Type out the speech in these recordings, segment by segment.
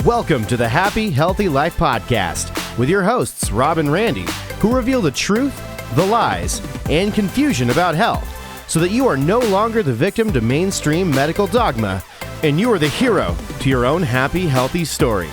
Welcome to the Happy, Healthy Life Podcast with your hosts, Rob and Randy, who reveal the truth, the lies, and confusion about health so that you are no longer the victim to mainstream medical dogma and you are the hero to your own happy, healthy story.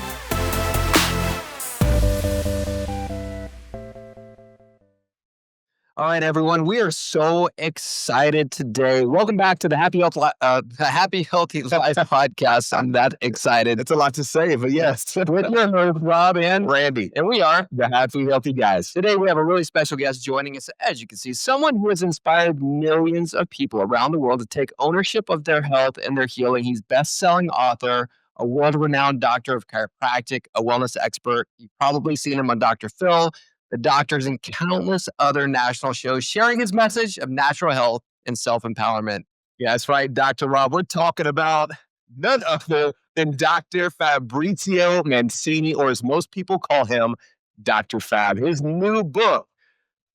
All right, everyone, we are so excited today. Welcome back to the Happy Healthy Life podcast. I'm that excited. It's a lot to say, but yes. With your host, Rob and Randy. And we are The Happy Healthy Guys. Today, we have a really special guest joining us. As you can see, someone who has inspired millions of people around the world to take ownership of their health and their healing. He's best-selling author, a world-renowned doctor of chiropractic, a wellness expert. You've probably seen him on Dr. Phil, the doctors, and countless other national shows, sharing his message of natural health and self-empowerment. Yeah, that's right, Dr. Rob. We're talking about none other than Dr. Fabrizio Mancini, or as most people call him, Dr. Fab. His new book,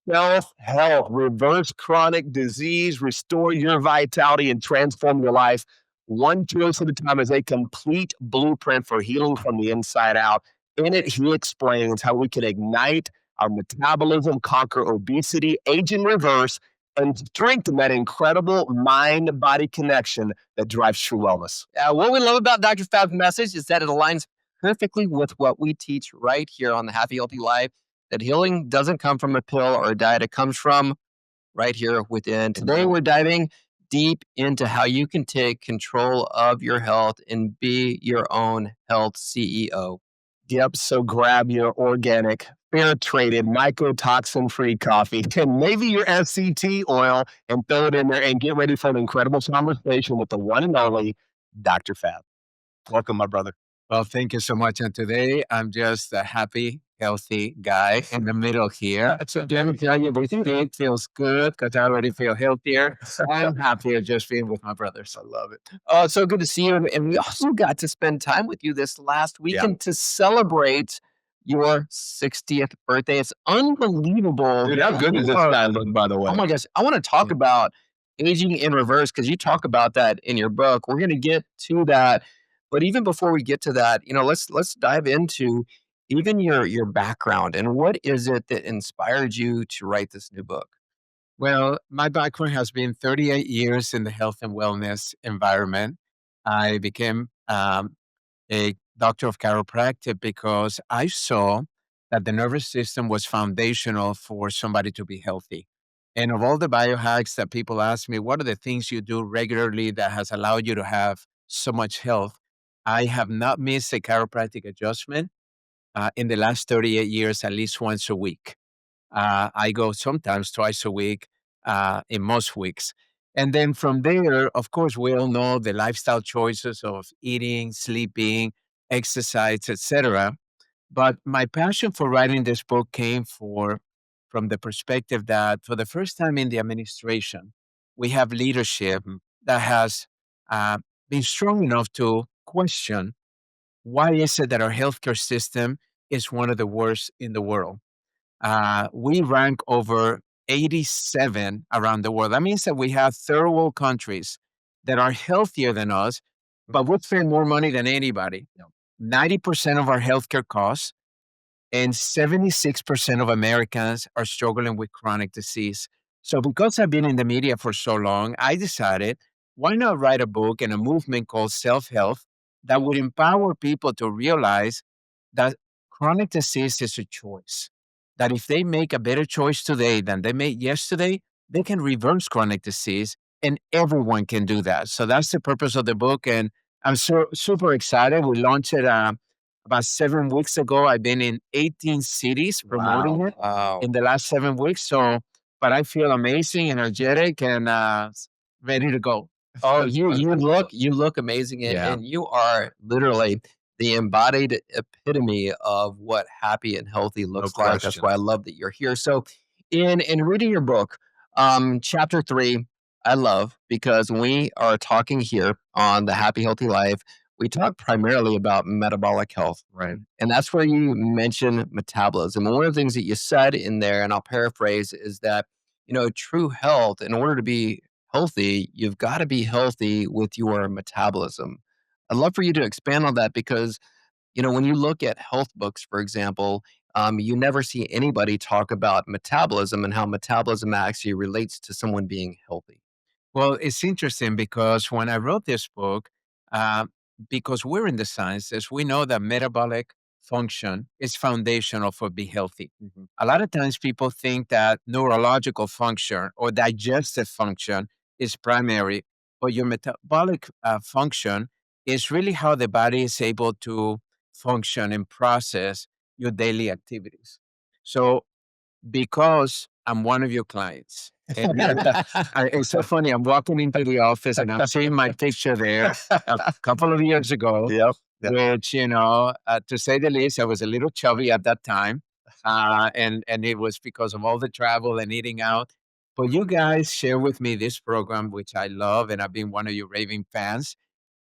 Health, Reverse Chronic Disease, Restore Your Vitality, and Transform Your Life one choice at a time, is a complete blueprint for healing from the inside out. In it, he explains how we can ignite our metabolism, conquer obesity, age in reverse, and strengthen that incredible mind-body connection that drives true wellness. What we love about Dr. Fab's message is that it aligns perfectly with what we teach right here on the Happy Healthy Life, that healing doesn't come from a pill or a diet. It comes from right here within. Today, we're diving deep into how you can take control of your health and be your own health CEO. Yep, so grab your organic, fair-traded, mycotoxin-free coffee and maybe your FCT oil and throw it in there and get ready for an incredible conversation with the one and only Dr. Fab. Welcome, my brother. Well, thank you so much. And today, I'm just a happy, healthy guy in the middle here. So let me tell you, everything feels good because I already feel healthier. I'm happier just being with my brothers. I love it. Oh, so good to see you. And we also got to spend time with you this last weekend to celebrate your 60th birthday. It's unbelievable. Dude, how good does this guy look, by the way? Oh my gosh. I want to talk about aging in reverse because you talk about that in your book. We're going to get to that. But even before we get to that, let's dive into even your background and what is it that inspired you to write this new book? Well, my background has been 38 years in the health and wellness environment. I became a doctor of chiropractic because I saw that the nervous system was foundational for somebody to be healthy. And of all the biohacks that people ask me, what are the things you do regularly that has allowed you to have so much health? I have not missed a chiropractic adjustment in the last 38 years, at least once a week. I go sometimes twice a week in most weeks. And then from there, of course, we all know the lifestyle choices of eating, sleeping, exercise, etc. But my passion for writing this book came from the perspective that for the first time in the administration, we have leadership that has been strong enough to question why is it that our healthcare system is one of the worst in the world. We rank over 87 around the world. That means that we have third world countries that are healthier than us, but would spend more money than anybody. 90% of our healthcare costs and 76% of Americans are struggling with chronic disease. So because I've been in the media for so long, I decided, why not write a book and a movement called self-health that would empower people to realize that chronic disease is a choice. That if they make a better choice today than they made yesterday, they can reverse chronic disease, and everyone can do that. So that's the purpose of the book, and I'm super excited. We launched it about 7 weeks ago. I've been in 18 cities promoting it in the last 7 weeks. So, but I feel amazing, energetic, and ready to go. Oh, you look amazing, and you are literally the embodied epitome of what happy and healthy looks like. That's why I love that you're here. So, in reading your book, chapter 3, I love because we are talking here on the Happy Healthy Life. We talk primarily about metabolic health, Right. and that's where you mention metabolism. And one of the things that you said in there, and I'll paraphrase, is that true health, in order to be healthy, you've got to be healthy with your metabolism. I'd love for you to expand on that because when you look at health books, for example, you never see anybody talk about metabolism and how metabolism actually relates to someone being healthy. Well, it's interesting because when I wrote this book, uh, because we're in the sciences, we know that metabolic function is foundational for be healthy. A lot of times people think that neurological function or digestive function is primary, but your metabolic function is really how the body is able to function and process your daily activities. So because I'm one of your clients. And it's so funny. I'm walking into the office and I'm seeing my picture there a couple of years ago, which, to say the least, I was a little chubby at that time. And it was because of all the travel and eating out. But you guys share with me this program, which I love, and I've been one of your raving fans.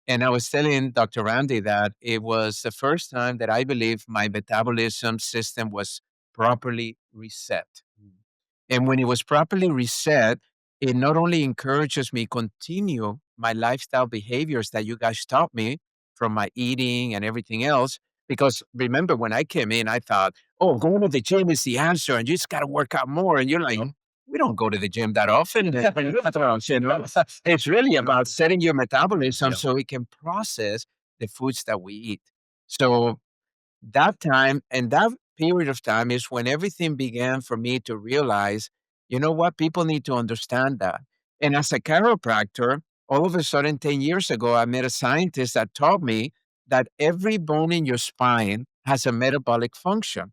And I was telling Dr. Randy that it was the first time that I believe my metabolism system was properly reset. And when it was properly reset, it not only encourages me continue my lifestyle behaviors that you guys taught me from my eating and everything else. Because remember, when I came in, I thought, oh, going to the gym is the answer, and you just got to work out more. And you're like, we don't go to the gym that often. It's really about setting your metabolism so it can process the foods that we eat. So that time and that period of time is when everything began for me to realize, you know what, people need to understand that. And as a chiropractor, all of a sudden, 10 years ago, I met a scientist that taught me that every bone in your spine has a metabolic function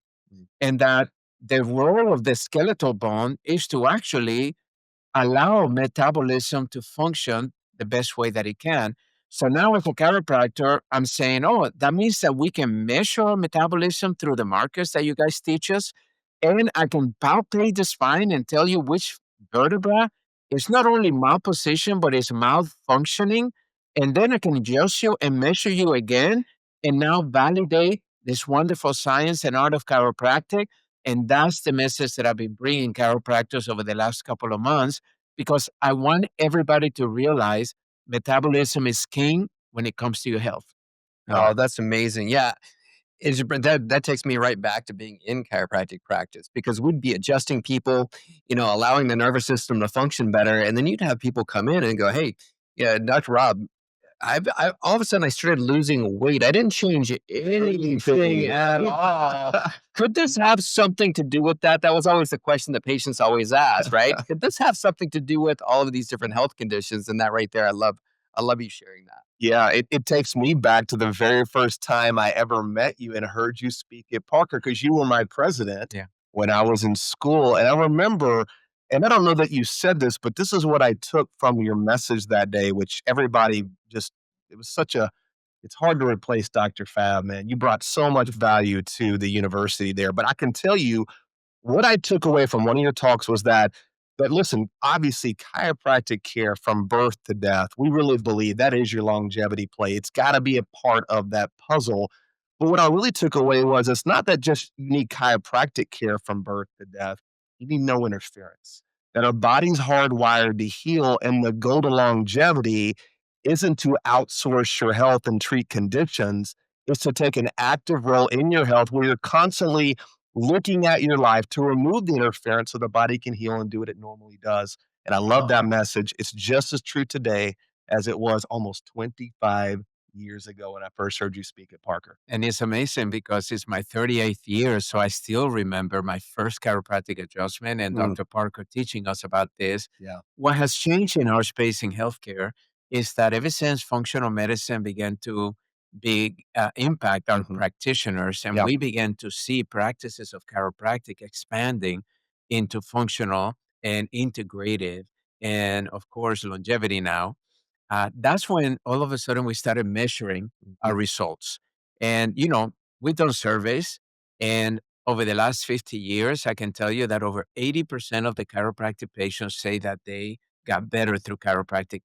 and that the role of the skeletal bone is to actually allow metabolism to function the best way that it can. So now, as a chiropractor, I'm saying, oh, that means that we can measure metabolism through the markers that you guys teach us. And I can palpate the spine and tell you which vertebra is not only malpositioned, but is malfunctioning. And then I can adjust you and measure you again and now validate this wonderful science and art of chiropractic. And that's the message that I've been bringing chiropractors over the last couple of months because I want everybody to realize metabolism is king when it comes to your health. Oh, that's amazing. Yeah. That takes me right back to being in chiropractic practice because we'd be adjusting people, allowing the nervous system to function better. And then you'd have people come in and go, hey, yeah, Dr. Rob, I all of a sudden I started losing weight. I didn't change anything at all. Could this have something to do with that? That was always the question that patients always ask, right? Could this have something to do with all of these different health conditions? And that right there, I love you sharing that. Yeah, it takes me back to the very first time I ever met you and heard you speak at Parker because you were my president when I was in school. And I remember, and I don't know that you said this, but this is what I took from your message that day, which everybody just, it was such a, it's hard to replace Dr. Fab, man. You brought so much value to the university there. But I can tell you, what I took away from one of your talks was that listen, obviously chiropractic care from birth to death, we really believe that is your longevity play. It's got to be a part of that puzzle. But what I really took away was it's not that just you need chiropractic care from birth to death. You need no interference. That our body's hardwired to heal, and the goal to longevity isn't to outsource your health and treat conditions. It's to take an active role in your health where you're constantly looking at your life to remove the interference so the body can heal and do what it normally does. And I love that message. It's just as true today as it was almost 25 years ago when I first heard you speak at Parker. And it's amazing because it's my 38th year. So I still remember my first chiropractic adjustment and Dr. Parker teaching us about this. Yeah. What has changed in our space in healthcare is that ever since functional medicine began to big impact on practitioners, and we began to see practices of chiropractic expanding into functional and integrative, and of course, longevity now. That's when all of a sudden we started measuring our results. And, we've done surveys, and over the last 50 years, I can tell you that over 80% of the chiropractic patients say that they got better through chiropractic.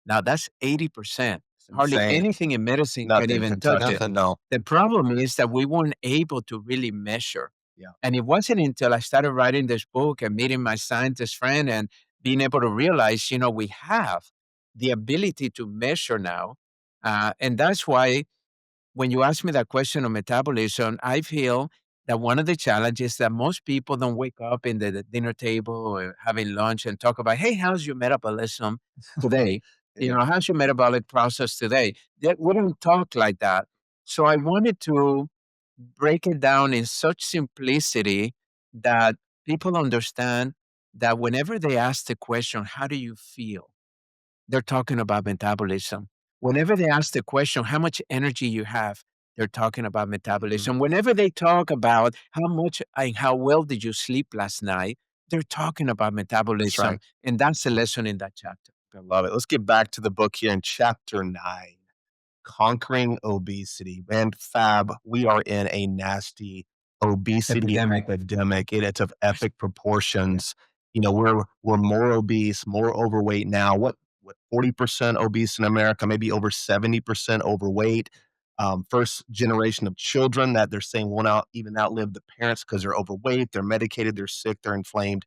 Now that's 80%. Hardly anything in medicine can even touch it. No. The problem is that we weren't able to really measure. Yeah. And it wasn't until I started writing this book and meeting my scientist friend and being able to realize, we have the ability to measure now. And that's why when you ask me that question on metabolism, I feel that one of the challenges that most people don't wake up in the dinner table or having lunch and talk about, hey, how's your metabolism today? How's your metabolic process today? We don't talk like that. So I wanted to break it down in such simplicity that people understand that whenever they ask the question, how do you feel? They're talking about metabolism. Whenever they ask the question, how much energy you have, they're talking about metabolism. Whenever they talk about how much and how well did you sleep last night, they're talking about metabolism. Right. And that's the lesson in that chapter. I love it. Let's get back to the book here in chapter 9, Conquering Obesity. And Fab, we are in a nasty obesity epidemic. It's of epic proportions. We're more obese, more overweight now. What 40% obese in America, maybe over 70% overweight. First generation of children that they're saying will even outlive the parents because they're overweight, they're medicated, they're sick, they're inflamed.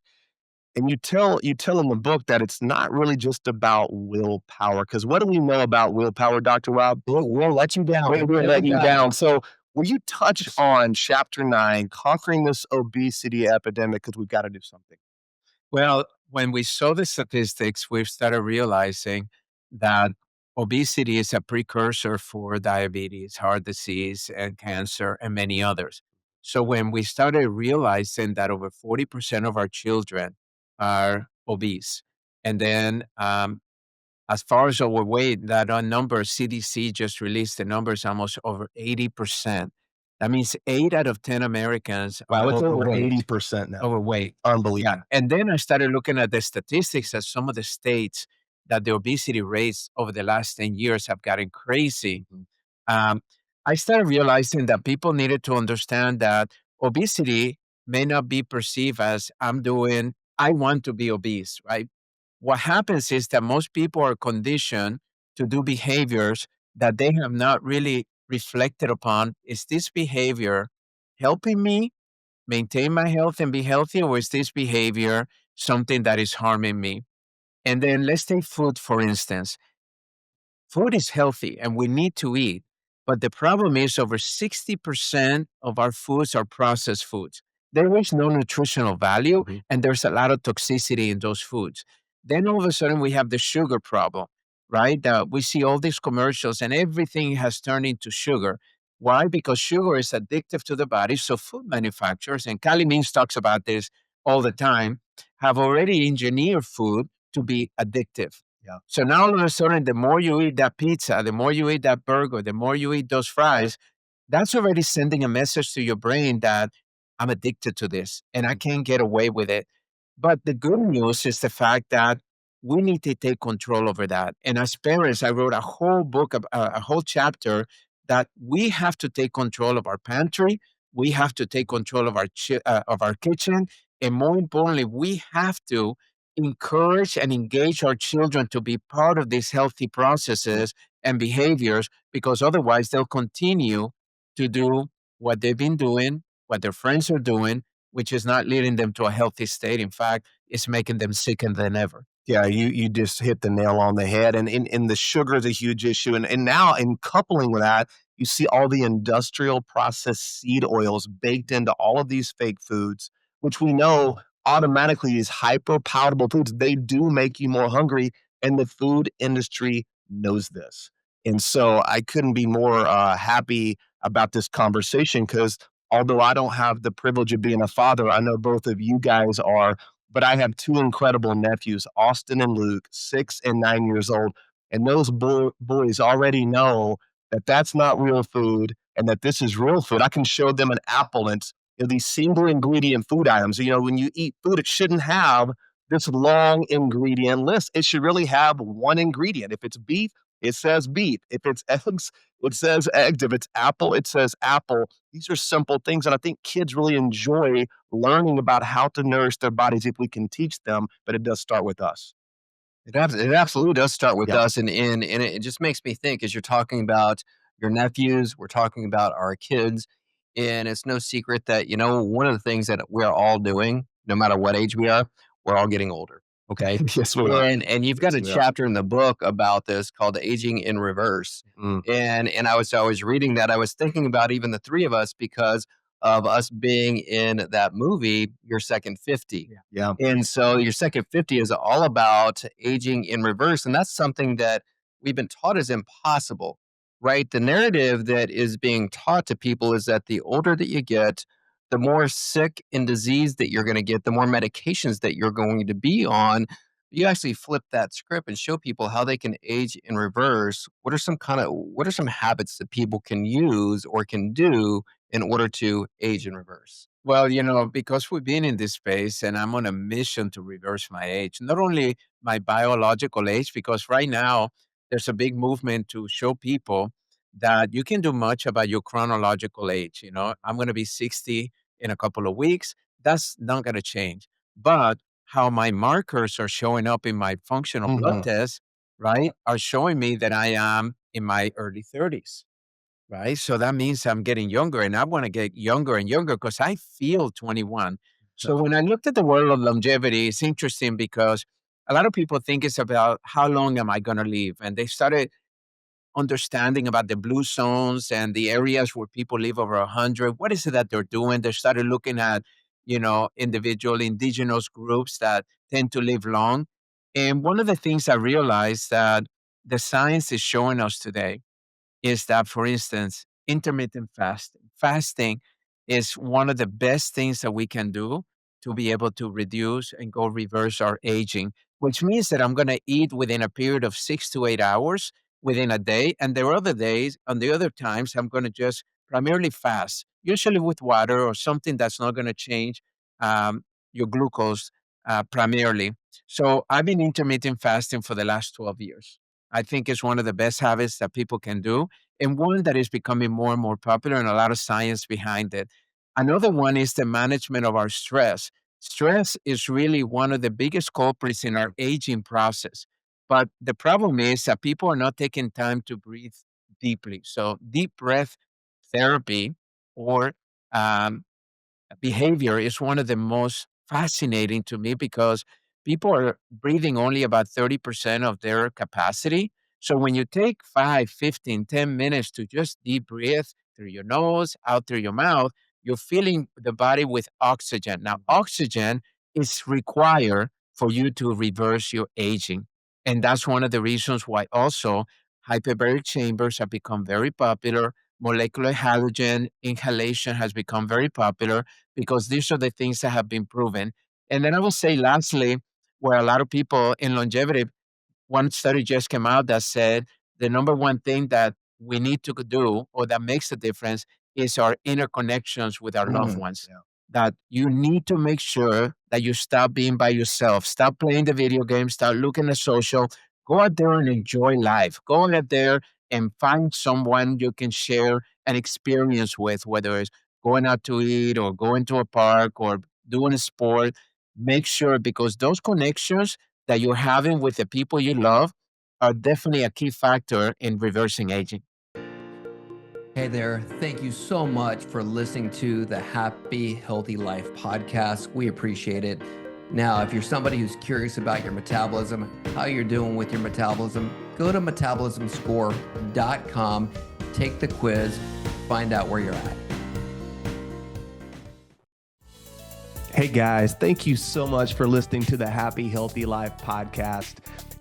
And you tell in the book that it's not really just about willpower, because what do we know about willpower, Dr. Rob? We'll let you down. We'll let you down. So will you touch on chapter 9, conquering this obesity epidemic, because we've got to do something? Well, when we saw the statistics, we started realizing that obesity is a precursor for diabetes, heart disease, and cancer, and many others. So when we started realizing that over 40% of our children are obese, and then as far as overweight, that number, CDC just released the numbers almost over 80%. That means 8 out of 10 Americans Wow, are it's over overweight. 80% now. Overweight. Unbelievable. Yeah. And then I started looking at the statistics of some of the states that the obesity rates over the last 10 years have gotten crazy. Um, I started realizing that people needed to understand that obesity may not be perceived as I want to be obese, right? What happens is that most people are conditioned to do behaviors that they have not really reflected upon. Is this behavior helping me maintain my health and be healthy, or is this behavior something that is harming me? And then let's take food, for instance. Food is healthy and we need to eat. But the problem is over 60% of our foods are processed foods. There is no nutritional value and there's a lot of toxicity in those foods. Then all of a sudden we have the sugar problem, right? We see all these commercials and everything has turned into sugar. Why? Because sugar is addictive to the body. So food manufacturers, and Cali Means talks about this all the time, have already engineered food to be addictive. Yeah. So now all of a sudden, the more you eat that pizza, the more you eat that burger, the more you eat those fries, that's already sending a message to your brain that I'm addicted to this and I can't get away with it. But the good news is the fact that we need to take control over that. And as parents, I wrote a whole book, a whole chapter that we have to take control of our pantry. We have to take control of our kitchen. And more importantly, we have to encourage and engage our children to be part of these healthy processes and behaviors, because otherwise they'll continue to do what they've been doing, what their friends are doing, which is not leading them to a healthy state. In fact, it's making them sicker than ever. Yeah, you just hit the nail on the head. And the sugar is a huge issue. And now, in coupling with that, you see all the industrial processed seed oils baked into all of these fake foods, which we know automatically is hyper palatable foods. They do make you more hungry, and the food industry knows this. And so I couldn't be more happy about this conversation, because although I don't have the privilege of being a father, I know both of you guys are. But I have 2 incredible nephews, Austin and Luke, 6 and 9 years old. And those boys already know that that's not real food and that this is real food. I can show them an apple and it's these single ingredient food items. When you eat food, it shouldn't have this long ingredient list. It should really have one ingredient. If it's beef, it says beef. If it's eggs, it says eggs. If it's apple, it says apple. These are simple things. And I think kids really enjoy learning about how to nourish their bodies if we can teach them, but it does start with us. It absolutely does start with us. And it just makes me think, as you're talking about your nephews, we're talking about our kids. And it's no secret that, one of the things that we're all doing, no matter what age we are, we're all getting older. Okay. Yes, we are. And you've got Yes, a we are. chapter in the book about this called Aging in Reverse. Mm. And I was reading that. I was thinking about even the three of us because of us being in that movie, Your Second 50. Yeah. And so Your Second 50 is all about aging in reverse. And that's something that we've been taught is impossible, right? The narrative that is being taught to people is that the older that you get, the more sick and diseased that you're going to get, the more medications that you're going to be on. You actually flip that script and show people how they can age in reverse. What are some habits that people can use or can do in order to age in reverse? Well, because we've been in this space and I'm on a mission to reverse my age, not only my biological age, because right now there's a big movement to show people that you can do much about your chronological age. I'm going to be 60 in a couple of weeks. That's not going to change. But how my markers are showing up in my functional blood Mhm. test, right, are showing me that I am in my early 30s. Right? So that means I'm getting younger and I want to get younger and younger because I feel 21. So when I looked at the world of longevity, it's interesting because a lot of people think it's about how long am I going to live? And they started understanding about the blue zones and the areas where people live over 100. What is it that they're doing? They started looking at, individual indigenous groups that tend to live long. And one of the things I realized that the science is showing us today is that, for instance, intermittent fasting. Fasting is one of the best things that we can do to be able to reduce and go reverse our aging, which means that I'm going to eat within a period of 6 to 8 hours within a day. And there are other days, on the other times, I'm going to just primarily fast, usually with water or something that's not going to change um, your glucose primarily. So I've been intermittent fasting for the last 12 years. I think it's one of the best habits that people can do, and one that is becoming more and more popular and a lot of science behind it. Another one is the management of our stress. Stress is really one of the biggest culprits in our aging process. But the problem is that people are not taking time to breathe deeply. So, deep breath therapy or um, behavior is one of the most fascinating to me because people are breathing only about 30% of their capacity. So when you take 5, 15, 10 minutes to just deep breathe through your nose, out through your mouth, you're filling the body with oxygen. Now, oxygen is required for you to reverse your aging. And that's one of the reasons why also hyperbaric chambers have become very popular. Molecular halogen inhalation has become very popular because these are the things that have been proven. And then I will say, lastly, where a lot of people in longevity, one study just came out that said the number one thing that we need to do or that makes a difference is our interconnections with our loved ones. Yeah. That you need to make sure that you stop being by yourself, stop playing the video games, start looking at social, go out there and enjoy life. Go out there and find someone you can share an experience with, whether it's going out to eat or going to a park or doing a sport. Make sure because those connections that you're having with the people you love are definitely a key factor in reversing aging. Hey there. Thank you so much for listening to the Happy Healthy Life podcast. We appreciate it. Now, if you're somebody who's curious about your metabolism, how you're doing with your metabolism, go to metabolismscore.com, take the quiz, find out where you're at. Hey guys, thank you so much for listening to the Happy Healthy Life podcast.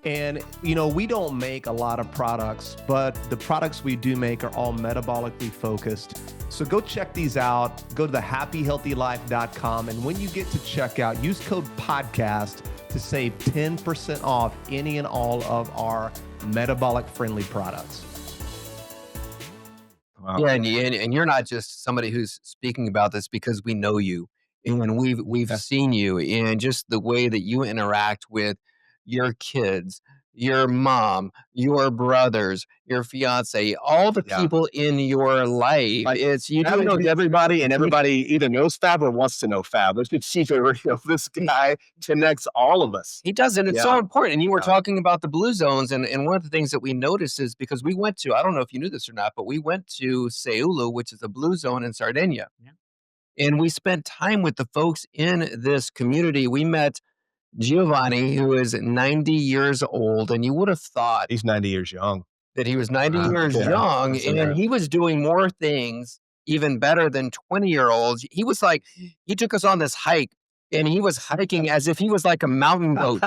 And, we don't make a lot of products, but the products we do make are all metabolically focused. So go check these out. Go to thehappyhealthylife.com. And when you get to checkout, use code podcast to save 10% off any and all of our metabolic friendly products. Wow. Yeah, and you're not just somebody who's speaking about this because we know you and we've seen you and just the way that you interact with your kids, your mom, your brothers, your fiance, all the people in your life. Like, it's you Fab knows everybody, and everybody either knows Fab or wants to know Fab. Let's just see if this guy connects all of us. He does, and it's so important. And you were talking about the blue zones, and one of the things that we noticed is because we went to, I don't know if you knew this or not, but we went to Seulu, which is a blue zone in Sardinia. Yeah. And we spent time with the folks in this community. We met Giovanni, who is 90 years old, and you would have thought he's 90 years young. That he was 90 years young, and he was doing more things even better than 20-year-olds. He was like, he took us on this hike, and he was hiking as if he was like a mountain goat.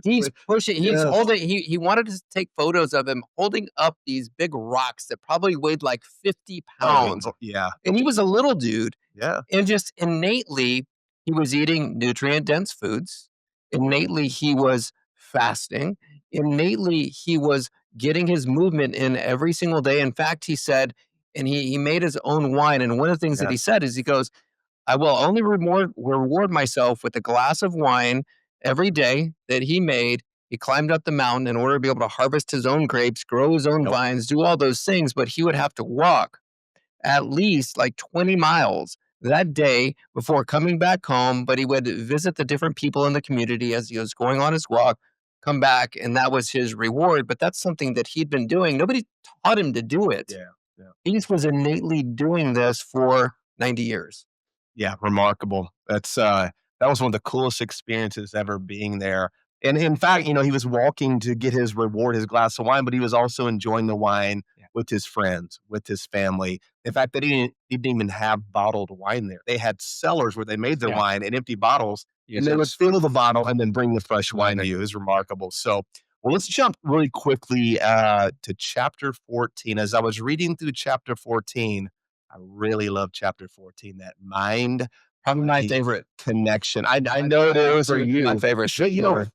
He's pushing, he's holding, he wanted to take photos of him holding up these big rocks that probably weighed like 50 pounds. And he was a little dude. And just innately, he was eating nutrient-dense foods. Innately, he was fasting. Innately, he was getting his movement in every single day. In fact, he said, and he made his own wine. And one of the things that he said is, he goes, I will only reward myself with a glass of wine every day that he made. He climbed up the mountain in order to be able to harvest his own grapes, grow his own vines, do all those things. But he would have to walk at least like 20 miles that day before coming back home. But he would visit the different people in the community as he was going on his walk, come back, and that was his reward. But that's something that he'd been doing. Nobody taught him to do it. He just was innately doing this for 90 years. Yeah, remarkable. That was one of the coolest experiences ever, being there. And in fact, he was walking to get his reward, his glass of wine, but he was also enjoying the wine with his friends, with his family. In fact, they didn't even have bottled wine there. They had cellars where they made their wine in empty bottles, and they would fill the bottle and then bring the fresh wine to you. It was remarkable. So, well, let's jump really quickly to chapter 14. As I was reading through chapter 14, I really love chapter 14, that mind. Probably my favorite connection. I know that it was for you. My favorite.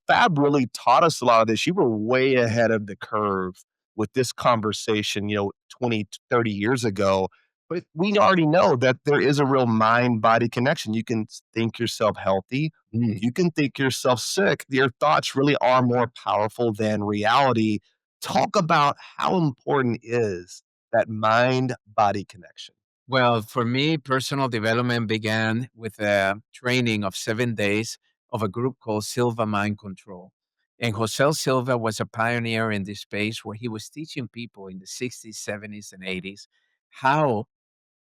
Fab really taught us a lot of this. You were way ahead of the curve with this conversation, 20, 30 years ago. But we already know that there is a real mind-body connection. You can think yourself healthy. You can think yourself sick. Your thoughts really are more powerful than reality. Talk about how important is that mind-body connection. Well, for me, personal development began with a training of 7 days of a group called Silva Mind Control. And Jose Silva was a pioneer in this space where he was teaching people in the 60s, 70s, and 80s how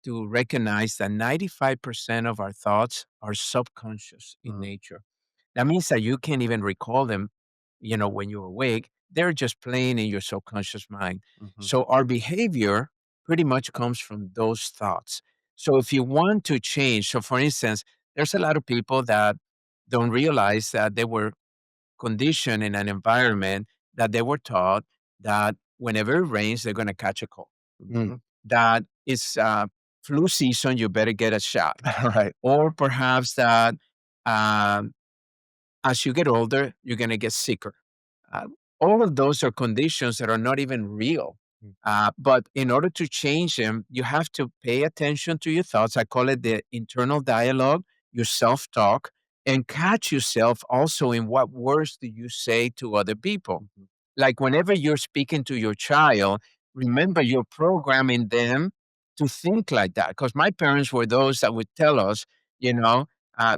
to recognize that 95% of our thoughts are subconscious in nature. That means that you can't even recall them, when you're awake. They're just playing in your subconscious mind. So our behavior pretty much comes from those thoughts. So if you want to change, so for instance, there's a lot of people that don't realize that they were conditioned in an environment that they were taught that whenever it rains, they're going to catch a cold. That it's flu season, you better get a shot. Right. Or perhaps that as you get older, you're going to get sicker. All of those are conditions that are not even real. But in order to change them, you have to pay attention to your thoughts. I call it the internal dialogue, your self-talk, and catch yourself also in what words do you say to other people. Like whenever you're speaking to your child, remember you're programming them to think like that. Because my parents were those that would tell us,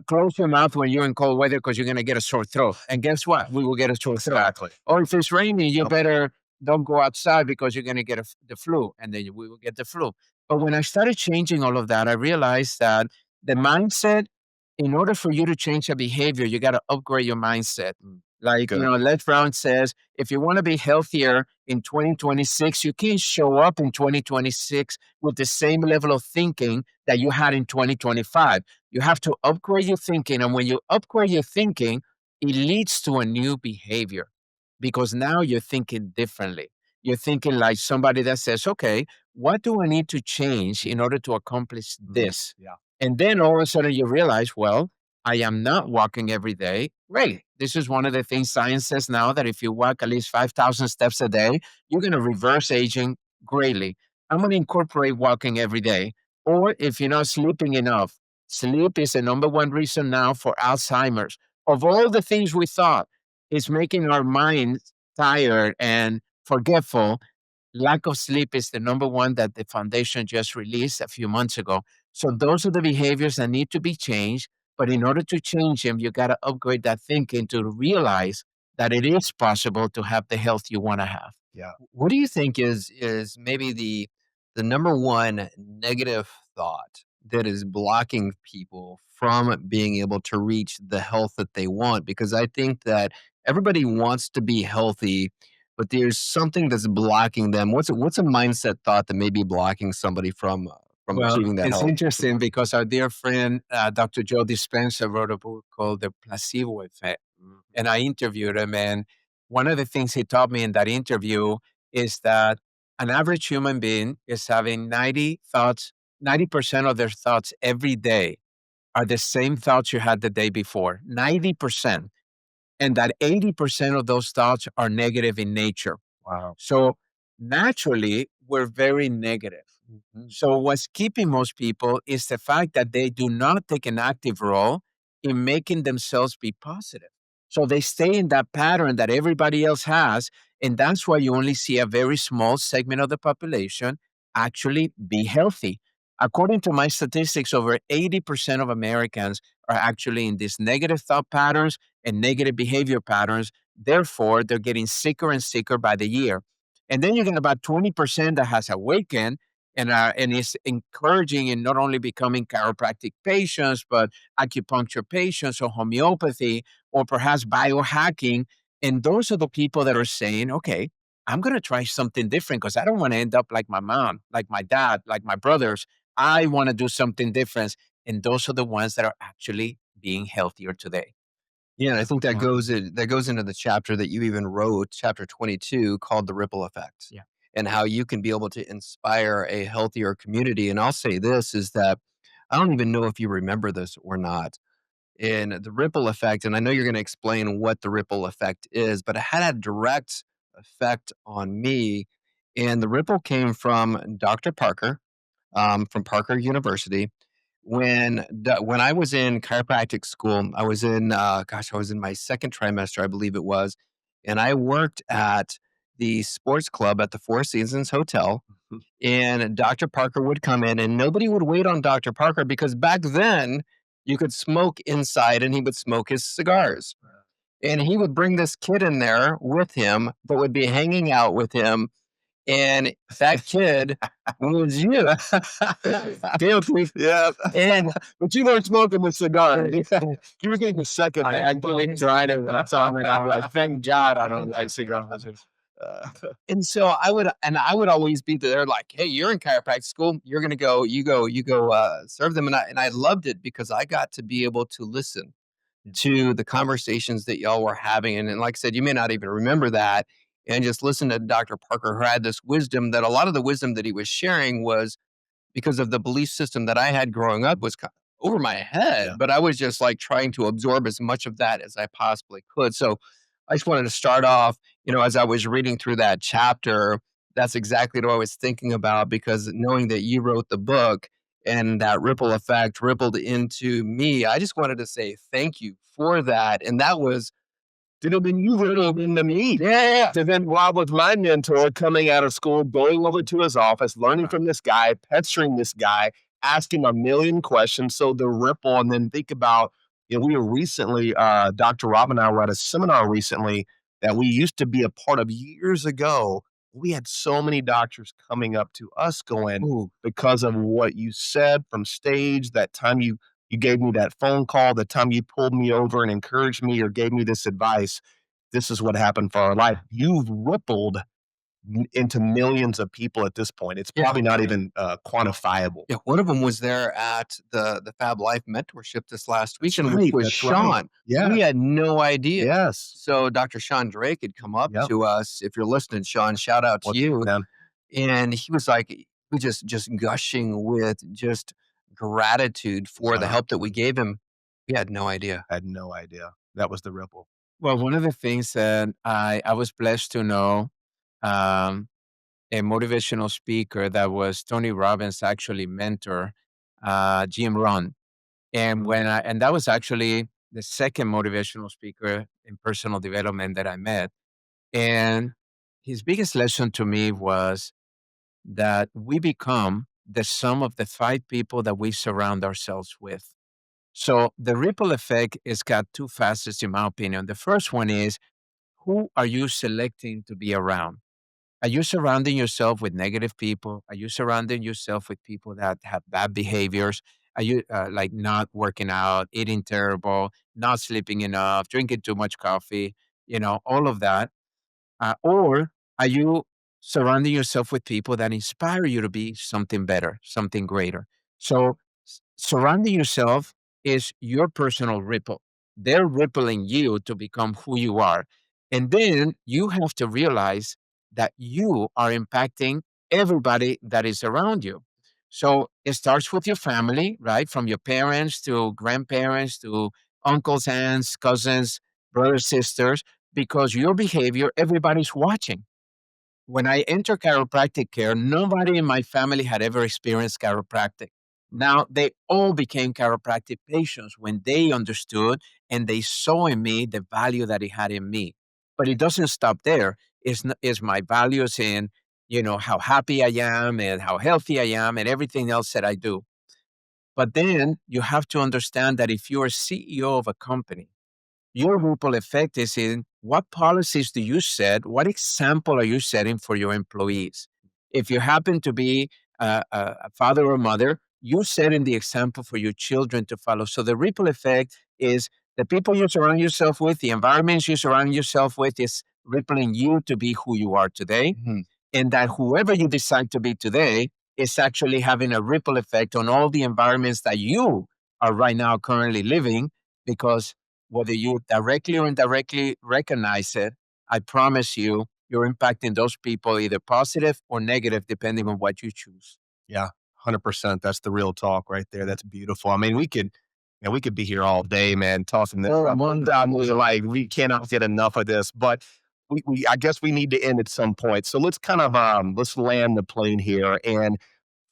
close your mouth when you're in cold weather because you're going to get a sore throat. And guess what? We will get a sore throat. Exactly. Or if it's raining, you better don't go outside because you're going to get the flu, and then we will get the flu. But when I started changing all of that, I realized that the mindset, in order for you to change a behavior, you got to upgrade your mindset. Like, Les Brown says, if you want to be healthier in 2026, you can't show up in 2026 with the same level of thinking that you had in 2025. You have to upgrade your thinking. And when you upgrade your thinking, it leads to a new behavior because now you're thinking differently. You're thinking like somebody that says, okay, what do I need to change in order to accomplish this? And then all of a sudden you realize, well, I am not walking every day. Great. This is one of the things science says now, that if you walk at least 5,000 steps a day, you're going to reverse aging greatly. I'm going to incorporate walking every day. Or if you're not sleeping enough, sleep is the number one reason now for Alzheimer's. Of all the things we thought is making our minds tired and forgetful, lack of sleep is the number one that the foundation just released a few months ago. So those are the behaviors that need to be changed. But in order to change them, you got to upgrade that thinking to realize that it is possible to have the health you want to have. Yeah. What do you think is maybe the number one negative thought that is blocking people from being able to reach the health that they want? Because I think that everybody wants to be healthy, but there's something that's blocking them. What's a mindset thought that may be blocking somebody from Well, achieving that it's health? interesting because our dear friend, Dr. Joe Dispenza, wrote a book called The Placebo Effect. And I interviewed him. And one of the things he taught me in that interview is that an average human being is having 90 thoughts, 90% of their thoughts every day are the same thoughts you had the day before, 90%. And that 80% of those thoughts are negative in nature. Wow. So naturally, we're very negative. So what's keeping most people is the fact that they do not take an active role in making themselves be positive. So they stay in that pattern that everybody else has. And that's why you only see a very small segment of the population actually be healthy. According to my statistics, over 80% of Americans are actually in these negative thought patterns and negative behavior patterns. Therefore, they're getting sicker and sicker by the year. And then you get about 20% that has awakened and is encouraging in not only becoming chiropractic patients, but acupuncture patients or homeopathy or perhaps biohacking. And those are the people that are saying, okay, I'm going to try something different because I don't want to end up like my mom, like my dad, like my brothers. I want to do something different. And those are the ones that are actually being healthier today. Yeah, and I think that goes into the chapter that you even wrote, chapter 22, called The Ripple Effect. Yeah. And how you can be able to inspire a healthier community. And I'll say this is that I don't even know if you remember this or not. In the ripple effect, and I know you're going to explain what the ripple effect is, but it had a direct effect on me. And the ripple came from Dr. Parker, from Parker University. When I was in chiropractic school, I was in I was in my second trimester, I believe it was, and I worked at the sports club at the Four Seasons Hotel. And Dr. Parker would come in, and nobody would wait on Dr. Parker because back then you could smoke inside, and he would smoke his cigars. And he would bring this kid in there with him that would be hanging out with him, and that kid was you. Guilty. Yeah. And But you weren't smoking the cigar. You were getting the second. I actually tried it. That's all. I'm like, thank God I don't like cigars. and so I would always be there like, hey, you're in chiropractic school. You're gonna go, you go serve them. And I loved it because I got to be able to listen to the conversations that y'all were having. And like I said, you may not even remember that. And just listen to Dr. Parker, who had this wisdom that a lot of the wisdom that he was sharing was because of the belief system that I had growing up was over my head, Yeah. but I was just like trying to absorb as much of that as I possibly could. So I just wanted to start off, as I was reading through that chapter, that's exactly what I was thinking about because knowing that you wrote the book and that ripple effect rippled into me, I just wanted to say thank you for that. And that was Did it mean you rippled into me? Yeah. So then Rob was my mentor coming out of school, going over to his office, learning from this guy, pestering this guy, asking a million questions. So the ripple, and then think about, we were recently, Dr. Rob and I were at a seminar recently that we used to be a part of years ago. We had so many doctors coming up to us going, Ooh. because of what you said from stage, that time you gave me that phone call, the time you pulled me over and encouraged me or gave me this advice. This is what happened for our life. You've rippled into millions of people at this point. It's probably not even quantifiable. Yeah, one of them was there at the Fab Life mentorship this last weekend, That's which right, was that's Sean. right. Yeah. We had no idea. Yes. So Dr. Sean Drake had come up Yep. to us. If you're listening, Sean, shout out to you. Man? And he was like, we just gushing with just gratitude for the help that we gave him. We had no idea. I had no idea. That was the ripple. Well, one of the things that I was blessed to know, um, a motivational speaker that was Tony Robbins' actually mentor, Jim Rohn. And and that was actually the second motivational speaker in personal development that I met. And his biggest lesson to me was that we become the sum of the 5 people that we surround ourselves with. So the ripple effect has got 2 facets, in my opinion. The first one is, who are you selecting to be around? Are you surrounding yourself with negative people? Are you surrounding yourself with people that have bad behaviors? Are you like not working out, eating terrible, not sleeping enough, drinking too much coffee, all of that? Or are you surrounding yourself with people that inspire you to be something better, something greater? So, surrounding yourself is your personal ripple. They're rippling you to become who you are. And then you have to realize that you are impacting everybody that is around you. So, it starts with your family, right? From your parents to grandparents to uncles, aunts, cousins, brothers, sisters, because your behavior, everybody's watching. When I enter chiropractic care, nobody in my family had ever experienced chiropractic. Now they all became chiropractic patients when they understood and they saw in me the value that it had in me. But it doesn't stop there. It's my values in, how happy I am and how healthy I am and everything else that I do. But then you have to understand that if you're a CEO of a company, your ripple effect is in what policies do you set? What example are you setting for your employees? If you happen to be a father or mother, you setting the example for your children to follow. So the ripple effect is the people you surround yourself with, the environments you surround yourself with is rippling you to be who you are today. Mm-hmm. And that whoever you decide to be today is actually having a ripple effect on all the environments that you are right now currently living because whether you directly or indirectly recognize it, I promise you, you're impacting those people either positive or negative, depending on what you choose. Yeah, 100%. That's the real talk right there. That's beautiful. I mean, we could be here all day, man, tossing this. Like we cannot get enough of this, but I guess we need to end at some point. So let's kind of let's land the plane here. And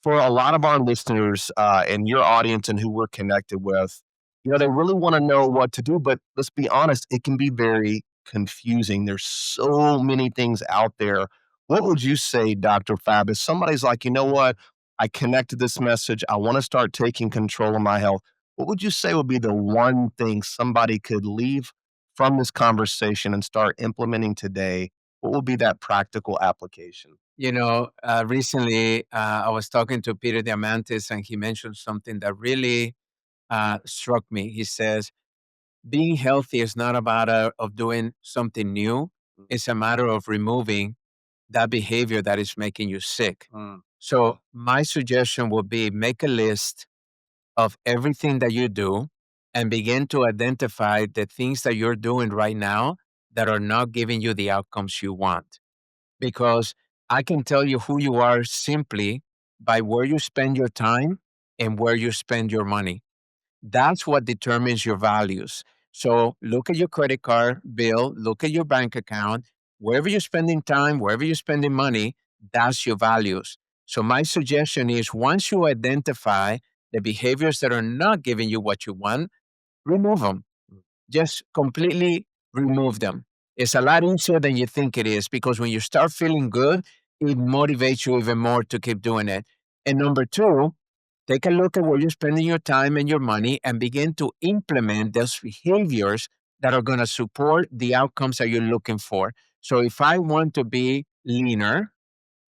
for a lot of our listeners and your audience and who we're connected with, they really want to know what to do. But let's be honest, it can be very confusing. There's so many things out there. What would you say, Dr. Fab, if somebody's like, you know what, I connected this message, I want to start taking control of my health. What would you say would be the one thing somebody could leave from this conversation and start implementing today? What would be that practical application? Recently I was talking to Peter Diamandis and he mentioned something that really struck me. He says, being healthy is not a matter of doing something new. It's a matter of removing that behavior that is making you sick. So my suggestion would be make a list of everything that you do and begin to identify the things that you're doing right now that are not giving you the outcomes you want. Because I can tell you who you are simply by where you spend your time and where you spend your money. That's what determines your values. So look at your credit card bill, look at your bank account, wherever you're spending time, wherever you're spending money, that's your values. So my suggestion is once you identify the behaviors that are not giving you what you want, remove them. Just completely remove them. It's a lot easier than you think it is because when you start feeling good, it motivates you even more to keep doing it. And number two, take a look at where you're spending your time and your money and begin to implement those behaviors that are going to support the outcomes that you're looking for. So if I want to be leaner,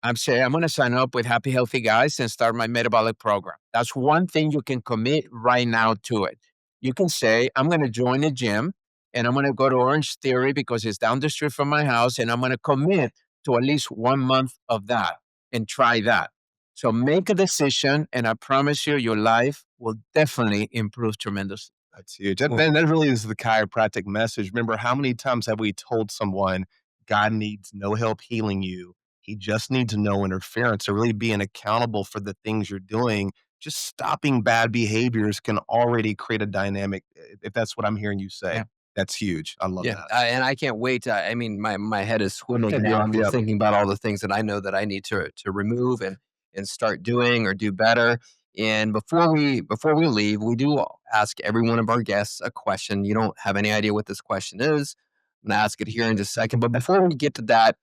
I'm saying I'm going to sign up with Happy Healthy Guys and start my metabolic program. That's one thing you can commit right now to it. You can say, I'm going to join a gym and I'm going to go to Orange Theory because it's down the street from my house and I'm going to commit to at least 1 month of that and try that. So make a decision and I promise you, your life will definitely improve tremendously. That's huge. That really is the chiropractic message. Remember, how many times have we told someone God needs no help healing you? He just needs no interference. So really being accountable for the things you're doing, just stopping bad behaviors can already create a dynamic. If that's what I'm hearing you say, that's huge. I love that. And I can't wait. I mean, my head is swimming now thinking about all the things that I know that I need to remove and start doing or do better. And before we leave, we do ask every one of our guests a question. You don't have any idea what this question is. I'm going to ask it here in just a second. But before we get to that,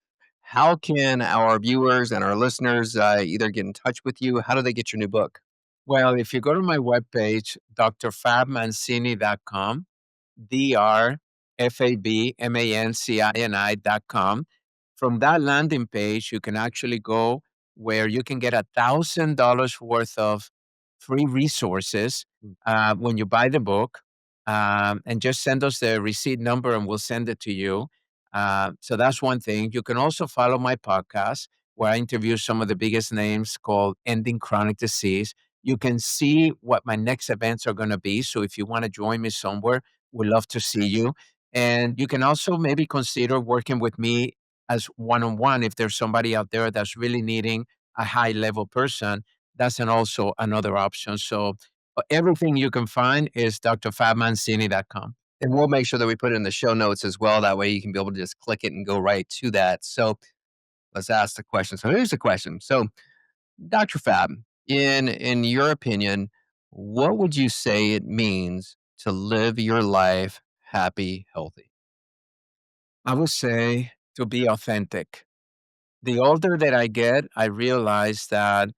how can our viewers and our listeners either get in touch with you? How do they get your new book? Well, if you go to my webpage, drfabmancini.com, drfabmancini.com. From that landing page, you can actually go where you can get $1,000 worth of free resources when you buy the book. And just send us the receipt number and we'll send it to you. So that's one thing. You can also follow my podcast where I interview some of the biggest names called Ending Chronic Disease. You can see what my next events are going to be. So if you want to join me somewhere, we'd love to see you. And you can also maybe consider working with me as one-on-one if there's somebody out there that's really needing a high-level person. That's also another option. So everything you can find is drfabmancini.com. And we'll make sure that we put it in the show notes as well. That way you can be able to just click it and go right to that. So let's ask the question. So here's the question. So Dr. Fab, in your opinion, what would you say it means to live your life happy, healthy? I would say to be authentic. The older that I get, I realize that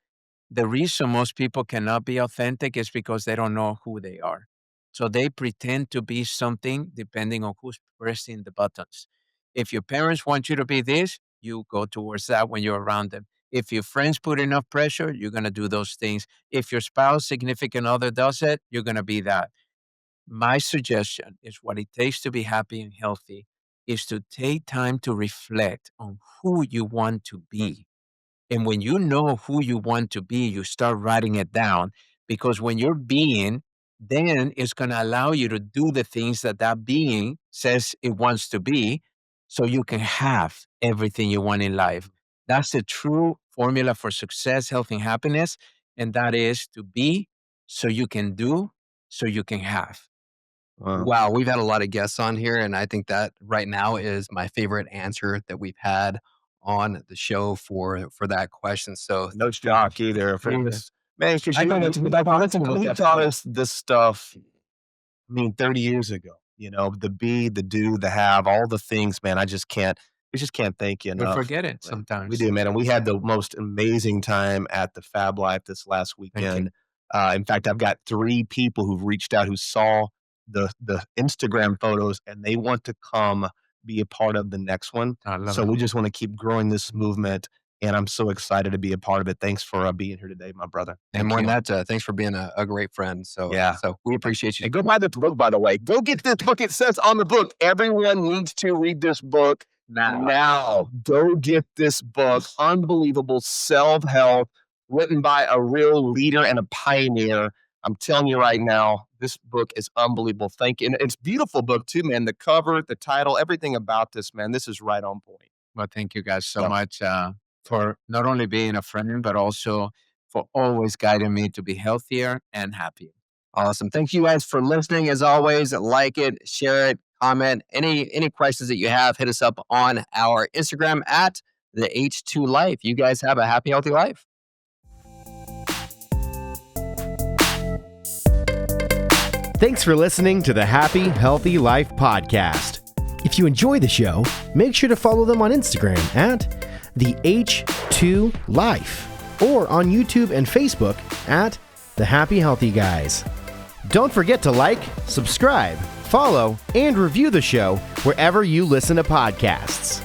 the reason most people cannot be authentic is because they don't know who they are. So they pretend to be something depending on who's pressing the buttons. If your parents want you to be this, you go towards that when you're around them. If your friends put enough pressure, you're going to do those things. If your spouse, significant other does it, you're going to be that. My suggestion is what it takes to be happy and healthy is to take time to reflect on who you want to be. And when you know who you want to be, you start writing it down because when you're being, then it's going to allow you to do the things that that being says it wants to be so you can have everything you want in life. That's the true formula for success, health, and happiness. And that is to be so you can do, so you can have. Wow, we've had a lot of guests on here, and I think that right now is my favorite answer that we've had on the show for that question. So no shock either for this, man. Because you taught us this stuff. I mean, 30 years ago. You know, the be, the do, the have, all the things, man. We just can't thank you enough. We forget it sometimes. We do, man. And we had the most amazing time at the Fab Life this last weekend. In fact, I've got 3 people who've reached out who saw the Instagram photos and they want to come be a part of the next one. So we just want to keep growing this movement. And I'm so excited to be a part of it. Thanks for being here today, my brother. And more than that, thanks for being a great friend. So yeah, so we appreciate you. And go buy the book, by the way. Go get this book. It says on the book, everyone needs to read this book now. Go get this book. Unbelievable self-help, written by a real leader and a pioneer. I'm telling you right now, this book is unbelievable. Thank you. And it's a beautiful book too, man. The cover, the title, everything about this, man. This is right on point. Well, thank you guys so much for not only being a friend, but also for always guiding me to be healthier and happier. Awesome. Thank you guys for listening. As always, like it, share it, comment. Any questions that you have, hit us up on our Instagram at the H2 Life. You guys have a happy, healthy life. Thanks for listening to the Happy, Healthy Life podcast. If you enjoy the show, make sure to follow them on Instagram at the H2 Life or on YouTube and Facebook at the Happy Healthy Guys. Don't forget to like, subscribe, follow, and review the show wherever you listen to podcasts.